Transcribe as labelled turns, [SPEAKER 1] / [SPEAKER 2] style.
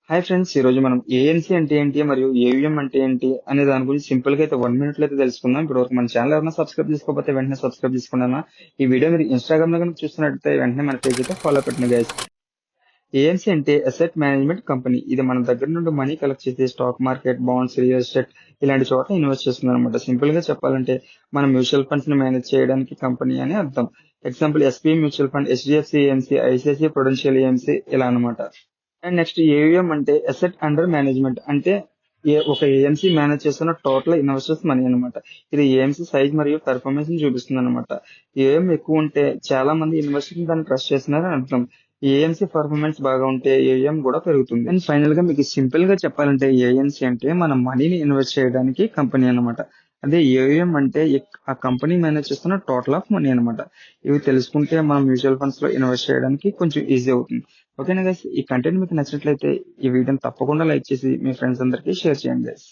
[SPEAKER 1] Hi friends, ఈ రోజు మనం ఏఎన్సీ అంటే ఏంటి మరియు ఏవిఎం అంటే ఏంటి అనే దాని గురించి సింపుల్ గా అయితే 1 minute లో అయితే తెలుసుకుందాం. ఇప్పుడు వరకు మన ఛానల్ ఎవరైనా సబ్స్క్రైబ్ చేసుకోకపోతే వెంటనే సబ్స్క్రైబ్ చేసుకున్నాను. ఈ వీడియో మీరు ఇన్స్టాగ్రామ్ లో కనుక చూస్తున్నట్లయితే వెంటనే మన పేజ్ అయితే ఫాలో పెట్టండి గైస్. ఏఎన్సీ అంటే అసెట్ మేనేజ్మెంట్ కంపెనీ. ఇది మన దగ్గర నుండి మనీ కలెక్ట్ చేసి stock market, bonds, real estate ఇలాంటి చోట ఇన్వెస్ట్ చేస్తుంది అనమాట. సింపుల్ గా చెప్పాలంటే మన మ్యూచువల్ ఫండ్స్ ని మేనేజ్ చేయడానికి కంపెనీ అని అర్థం. Example SP mutual fund, HDFC AMC, ICICI Prudential AMC ఇలా అనమాట. అండ్ నెక్స్ట్ ఏవిఎం అంటే అసెట్ అండర్ మేనేజ్మెంట్. అంటే ఒక ఏఎంసీ మేనేజ్ చేస్తున్న టోటల్ ఇన్వెస్టర్స్ మనీ అన్నమాట. ఇది ఏఎంసీ సైజ్ మరియు పెర్ఫార్మెన్స్ ని చూపిస్తుంది అనమాట. ఏఎం ఎక్కువ ఉంటే చాలా మంది ఇన్వెస్టర్స్ దాన్ని ట్రస్ట్ చేస్తున్నారని అర్థం. ఏఎంసీ పర్ఫార్మెన్స్ బాగా ఉంటే ఏఎం కూడా పెరుగుతుంది. అండ్ ఫైనల్ గా మీకు సింపుల్ గా చెప్పాలంటే ఏఎంసీ అంటే మన మనీని ఇన్వెస్ట్ చేయడానికి కంపెనీ అన్నమాట. అదే ఏవిఎం అంటే ఆ కంపెనీ మేనేజ్ చేస్తున్న టోటల్ ఆఫ్ మనీ అన్నమాట. ఇవి తెలుసుకుంటే మనం మ్యూచువల్ ఫండ్స్ లో ఇన్వెస్ట్ చేయడానికి కొంచెం ఈజీ అవుతుంది. ఓకేనా గైస్, ఈ కంటెంట్ మీకు నచ్చినట్లయితే ఈ వీడియోని తప్పకుండా లైక్ చేసి మీ ఫ్రెండ్స్ అందరికీ షేర్ చేయండి గైస్.